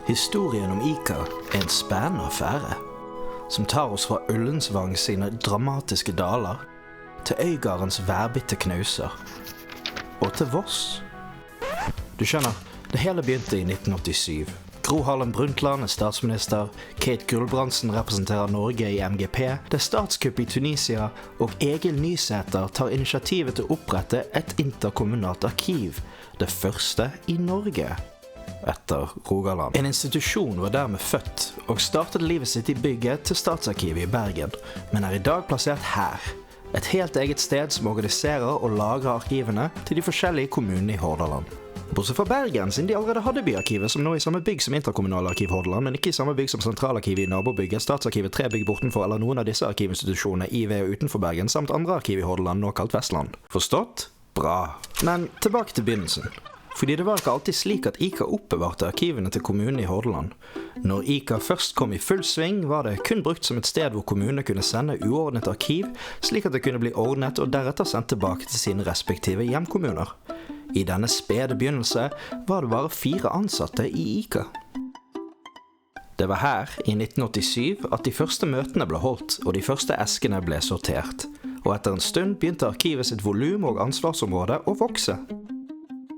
Historien om ICA en spennende affære, som tar oss fra Ullensvang sine dramatiske daler, til Øygardens værbitte knauser, og til Voss. Du skjønner, det hele begynte i 1987. Gro Harlem Brundtland er statsminister, Kate Gulbrandsen representerer Norge i MGP, det er statskupp i Tunisia, og Egil Nysæter tar initiativet til å opprette et interkommunalt arkiv, det første i Norge, etter Rogaland. En institusjon var dermed født, og startet livet sitt i bygget til Statsarkivet i Bergen, men er i dag plassert her. Et helt eget sted som organiserer og lagrer arkivene til de forskjellige kommunene i Hordaland. Bortsett fra Bergen, siden de allerede hadde byarkivet, som nå er i samme bygg som Interkommunale arkiv Hordaland, men ikke i samme bygg som Sentralarkivet i nabobygget, Statsarkivet 3 bygg bortenfor eller noen av disse arkivinstitusjonene i, ved og utenfor Bergen, samt andre arkiv i Hordaland, nå kalt Vestland. Forstått? Bra. Men tilbake til begynnelsen. Fordi det var ikke alltid slik at ICA oppbevarte arkivene til kommunene i Hordaland. Når ICA først kom i full sving, var det kun brukt som et sted hvor kommunene kunne sende uordnet arkiv, slik at det kunne bli ordnet og deretter sendt tilbake til sine respektive hjemkommuner. I denne spede begynnelse var det bare 4 ansatte i ICA. Det var her, i 1987, at de første møtene ble holdt, og de første eskene ble sortert. Og etter en stund begynte arkivet sitt volum og ansvarsområde å vokse.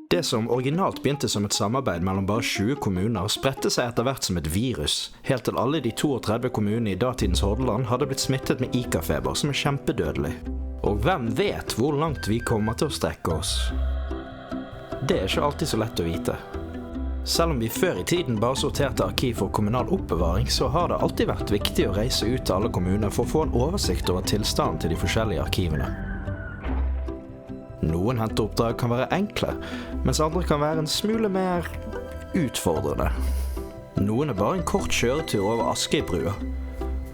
Det som originalt begynte som et samarbeid mellom bare 20 kommuner, spredte seg etter hvert som et virus, helt til alle de 32 kommunene i datidens Hordaland hadde blitt smittet med ICA-feber, som er kjempedødelig. Og hvem vet hvor langt vi kommer til å strekke oss? Det er ikke alltid så lett å vite. Selv om vi før i tiden bare sorterte arkiv for kommunal oppbevaring, så har det alltid vært viktig å reise ut til alle kommuner for å få en oversikt over tilstanden til de forskjellige arkivene. Noen henteoppdrag kan være enkle, mens andre kan være en smule mer utfordrende. Noen er bare en kort kjøretur over Askøybrua,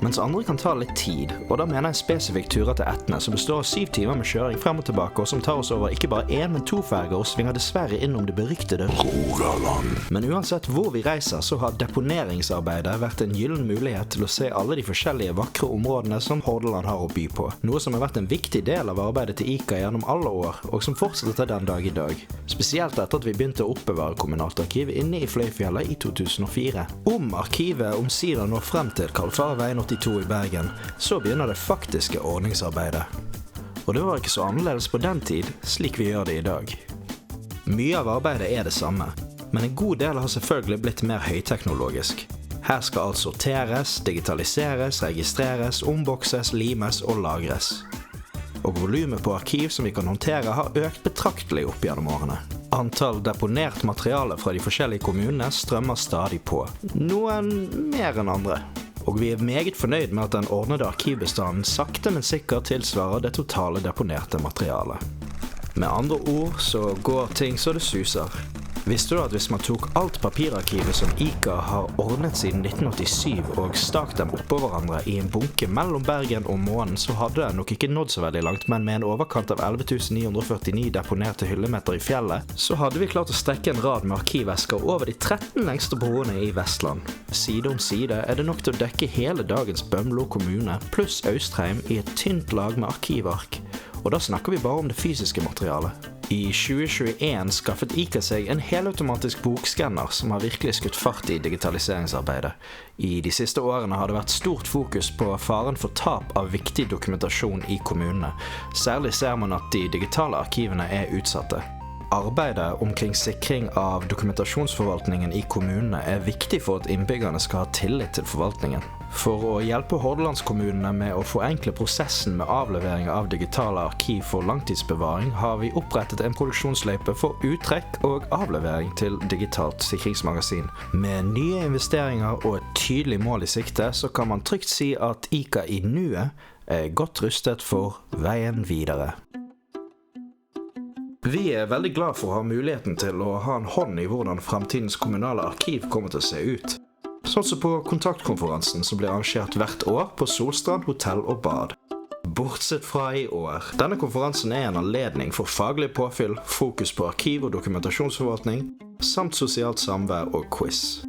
mens andre kan ta litt tid, og da mener jeg spesifikt turer til Etne, som består av 7 timer med kjøring frem og tilbake, og som tar oss over ikke bare 1, men 2 ferger, og svinger dessverre innom det beryktede Rogaland. Men uansett hvor vi reiser, så har deponeringsarbeidet vært en gyllen mulighet til å se alle de forskjellige vakre områdene som Hordaland har å by på, noe som har vært en viktig del av arbeidet til ICA gjennom alle år, og som fortsetter til den dag i dag. Spesielt etter at vi begynte å oppbevare kommunalt arkiv inne i Fløyfjellet i 2004. Om arkivet omsider når frem til Kalfareveien 82 i Bergen, så begynner det faktiske ordningsarbeidet. Og det var ikke så annerledes på den tid, slik vi gjør det i dag. Mye av arbeidet er det samme, men en god del har selvfølgelig blitt mer høyteknologisk. Her skal alt sorteres, digitaliseres, registreres, ombokses, limes og lagres. Og volumet på arkiv som vi kan håndtere har økt betraktelig opp gjennom årene. Antall deponert materiale fra de forskjellige kommunene strømmer stadig på, noen mer enn andre. Og vi er meget fornøyd med at den ordnede arkivbestanden sakte, men sikkert tilsvarer det totale deponerte materialet. Med andre ord så går ting så det suser. Visste du at hvis man tok alt papirarkivet som ICA har ordnet siden 1987 og stakt dem oppå hverandre i en bunke mellom Bergen og Månen, så hadde det nok ikke nådd så veldig langt, men med en overkant av 11.949 deponerte hyllemeter i fjellet, så hadde vi klart å strekke en rad med arkivesker over de 13 lengste broene i Vestland. Side om side er det nok til å dekke hele dagens Bømlo kommune, pluss Austrheim i et tynt lag med arkivark. Og da snakker vi bare om det fysiske materialet. I 2021 skaffet ICA seg en helautomatisk bokskanner som har virkelig skutt fart i digitaliseringsarbeidet. I de siste årene har det vært stort fokus på faren for tap av viktig dokumentasjon i kommunene. Særlig ser man at de digitale arkivene er utsatte. Arbeidet omkring sikring av dokumentasjonsforvaltningen i kommunene er viktig for at innbyggerne skal ha tillit til forvaltningen. For å hjelpe Hordalandskommunene med å forenkle prosessen med avlevering av digitale arkiv for langtidsbevaring, har vi opprettet en produksjonsløype for uttrekk og avlevering til digitalt sikringsmagasin. Med nye investeringer og et tydelig mål i sikte, så kan man trygt si at ICA i nuet er godt rustet for veien videre. Vi er veldig glad for å ha muligheten til å ha en hånd i hvordan fremtidens kommunale arkiv kommer til å se ut. Sånn som på kontaktkonferansen som blir arrangert hvert år på Solstrand Hotell og Bad. Bortsett fra i år. Denne konferansen er en anledning for faglig påfyll, fokus på arkiv og dokumentasjonsforvaltning, samt sosialt samvær og quiz.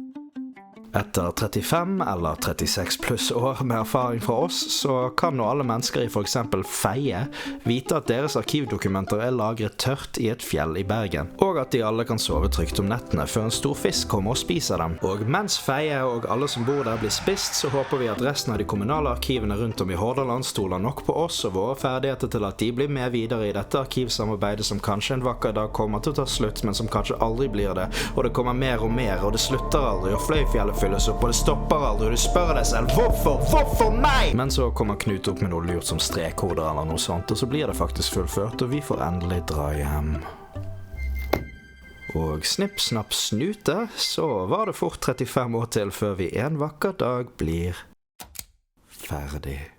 Etter 35 eller 36 pluss år med erfaring fra oss, så kan nå alle mennesker i for eksempel Feie vite at deres arkivdokumenter er lagret tørt i et fjell i Bergen, og at de alle kan sove trygt om nettene før en stor fisk kommer og spiser dem. Og mens Feie og alle som bor der blir spist, så håper vi at resten av de kommunale arkivene rundt om i Hordaland stoler nok på oss og våre ferdigheter til at de blir med videre i dette arkivsamarbeidet som kanskje en vakker dag kommer til å ta slutt, men som kanskje aldri blir det, og det kommer mer og mer, og det slutter aldri, og Fløyfjellet fylles opp, og det stopper aldri, og du spør deg selv, hvorfor meg? Men så kommer Knut opp med noe lurt som strekkoder eller noe sånt, og så blir det faktisk fullført, og vi får endelig dra hjem. Og snipp, snapp, snute, så var det fort 35 år til før vi en vakker dag blir ferdig.